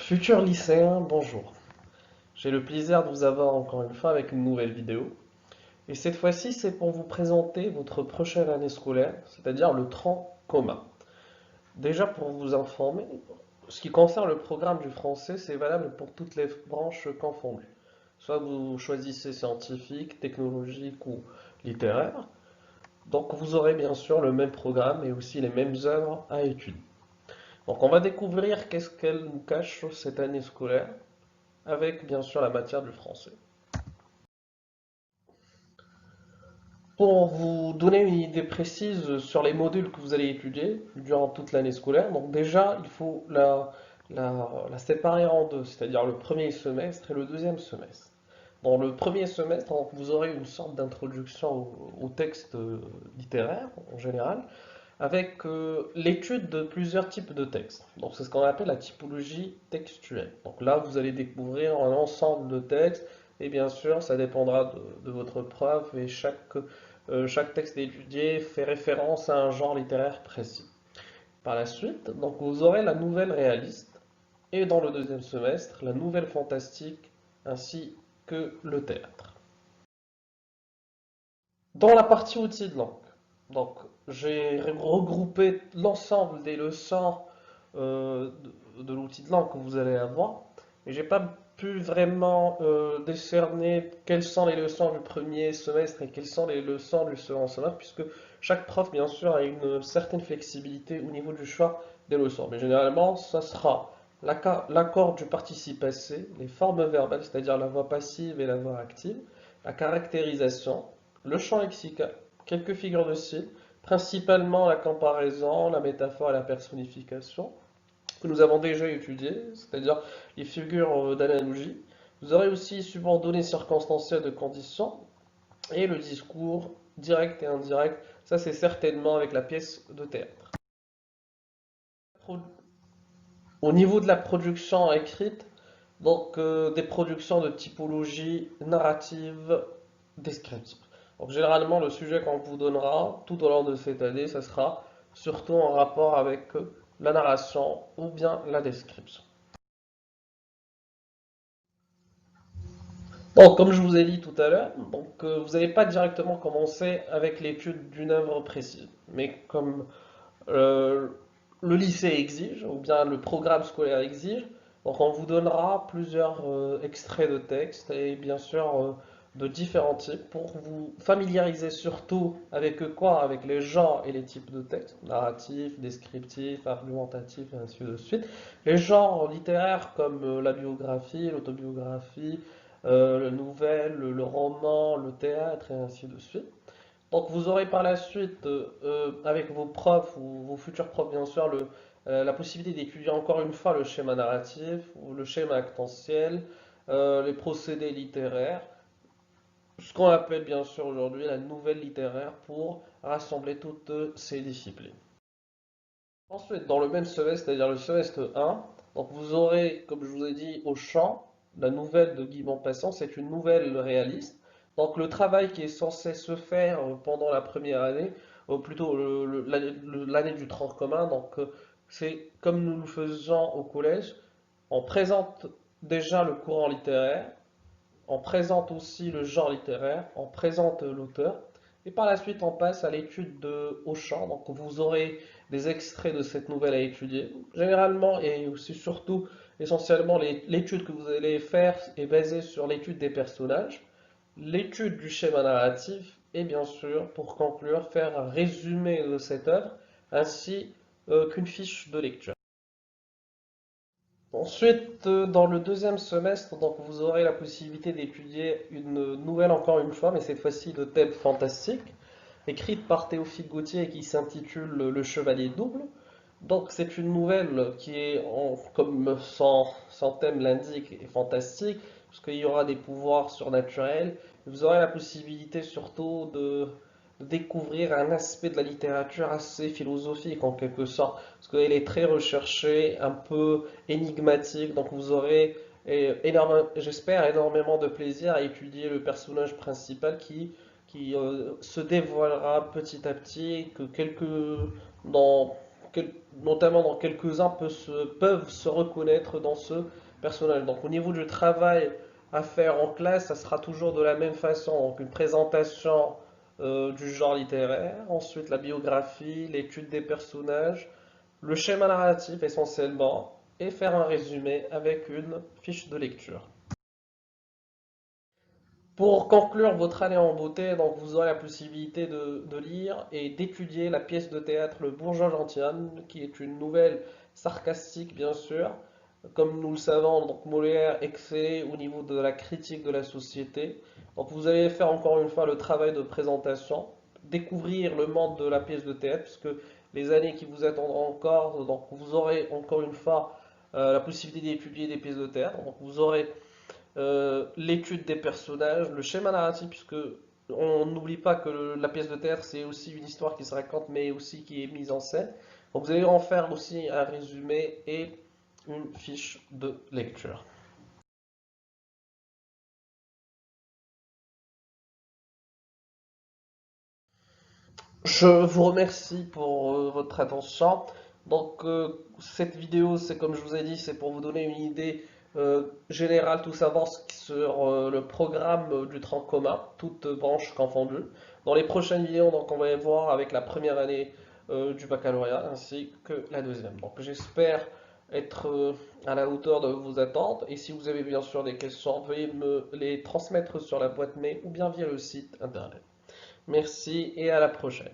Futurs lycéens, bonjour. J'ai le plaisir de vous avoir encore une fois avec une nouvelle vidéo. Et cette fois-ci, c'est pour vous présenter votre prochaine année scolaire, c'est-à-dire le tronc commun. Déjà, pour vous informer, ce qui concerne le programme du français, c'est valable pour toutes les branches confondues. Soit vous choisissez scientifique, technologique ou littéraire. Donc vous aurez bien sûr le même programme et aussi les mêmes œuvres à étudier. Donc on va découvrir qu'est-ce qu'elle nous cache cette année scolaire, avec bien sûr la matière du français. Pour vous donner une idée précise sur les modules que vous allez étudier durant toute l'année scolaire, donc déjà il faut la séparer en deux, c'est-à-dire le premier semestre et le deuxième semestre. Dans le premier semestre, donc, vous aurez une sorte d'introduction au texte littéraire en général, avec l'étude de plusieurs types de textes. Donc c'est ce qu'on appelle la typologie textuelle. Donc là, vous allez découvrir un ensemble de textes, et bien sûr, ça dépendra de votre prof, et chaque texte étudié fait référence à un genre littéraire précis. Par la suite, donc vous aurez la nouvelle réaliste, et dans le deuxième semestre, la nouvelle fantastique, ainsi que le théâtre. Dans la partie outils de langue, donc j'ai regroupé l'ensemble des leçons de l'outil de langue que vous allez avoir, et j'ai pas pu vraiment décerner quelles sont les leçons du premier semestre et quelles sont les leçons du second semestre, puisque chaque prof, bien sûr, a une certaine flexibilité au niveau du choix des leçons. Mais généralement, ça sera l'accord du participe passé, les formes verbales, c'est-à-dire la voix passive et la voix active, la caractérisation, le champ lexical, quelques figures de style, principalement la comparaison, la métaphore et la personnification, que nous avons déjà étudiées, c'est-à-dire les figures d'analogie. Vous aurez aussi subordonné circonstanciel de conditions et le discours direct et indirect. Ça, c'est certainement avec la pièce de théâtre. Au niveau de la production écrite, donc des productions de typologie narrative descriptive. Donc généralement, le sujet qu'on vous donnera tout au long de cette année, ce sera surtout en rapport avec la narration ou bien la description. Donc, comme je vous ai dit tout à l'heure, donc, vous n'allez pas directement commencer avec l'étude d'une œuvre précise, mais comme euh, le lycée exige, ou bien le programme scolaire exige, donc on vous donnera plusieurs extraits de texte et bien sûr de différents types pour vous familiariser surtout avec quoi? Avec les genres et les types de textes, narratifs, descriptifs, argumentatifs et ainsi de suite. Les genres littéraires comme la biographie, l'autobiographie, le nouvelle, le roman, le théâtre et ainsi de suite. Donc vous aurez par la suite, avec vos profs ou vos futurs profs bien sûr, la possibilité d'étudier encore une fois le schéma narratif ou le schéma actentiel, les procédés littéraires, ce qu'on appelle bien sûr aujourd'hui la nouvelle littéraire pour rassembler toutes ces disciplines. Ensuite, dans le même semestre, c'est-à-dire le semestre 1, donc vous aurez, comme je vous ai dit, au champ, la nouvelle de Guy Maupassant, c'est une nouvelle réaliste. Donc le travail qui est censé se faire pendant la première année, ou plutôt l'année du tronc commun, donc c'est comme nous le faisons au collège, on présente déjà le courant littéraire, on présente aussi le genre littéraire, on présente l'auteur, et par la suite on passe à l'étude de Auchan. Donc vous aurez des extraits de cette nouvelle à étudier. Généralement et aussi surtout, essentiellement, l'étude que vous allez faire est basée sur l'étude des personnages, l'étude du schéma narratif, et bien sûr, pour conclure, faire un résumé de cette œuvre, ainsi qu'une fiche de lecture. Ensuite, dans le deuxième semestre, donc vous aurez la possibilité d'étudier une nouvelle encore une fois, mais cette fois-ci de thème fantastique, écrite par Théophile Gautier et qui s'intitule Le Chevalier Double. Donc c'est une nouvelle qui est, comme son thème l'indique, est fantastique, puisqu'il y aura des pouvoirs surnaturels. Vous aurez la possibilité surtout de découvrir un aspect de la littérature assez philosophique en quelque sorte, parce qu'elle est très recherchée, un peu énigmatique, donc vous aurez j'espère énormément de plaisir à étudier le personnage principal qui se dévoilera petit à petit, que dans, notamment dans quelques-uns, peuvent se reconnaître dans ce personnage. Donc au niveau du travail à faire en classe, ça sera toujours de la même façon. Donc une présentation du genre littéraire, ensuite la biographie, l'étude des personnages, le schéma narratif essentiellement, et faire un résumé avec une fiche de lecture. Pour conclure votre année en beauté, donc vous aurez la possibilité de lire et d'étudier la pièce de théâtre Le Bourgeois Gentilhomme, qui est une nouvelle sarcastique bien sûr. Comme nous le savons, donc Molière excellait au niveau de la critique de la société. Donc vous allez faire encore une fois le travail de présentation, découvrir le monde de la pièce de théâtre, puisque les années qui vous attendront encore, donc vous aurez encore une fois la possibilité d'étudier des pièces de théâtre. Donc vous aurez l'étude des personnages, le schéma narratif, puisque on n'oublie pas que la pièce de théâtre, c'est aussi une histoire qui se raconte, mais aussi qui est mise en scène. Donc vous allez en faire aussi un résumé et une fiche de lecture. Je vous remercie pour votre attention. Donc cette vidéo, c'est comme je vous ai dit, c'est pour vous donner une idée générale, tout savoir sur le programme du tronc commun, toutes branches confondues. Dans les prochaines vidéos, donc on va les voir avec la première année du baccalauréat ainsi que la deuxième. Donc j'espère être à la hauteur de vos attentes. Et si vous avez bien sûr des questions, veuillez me les transmettre sur la boîte mail ou bien via le site internet. Merci et à la prochaine.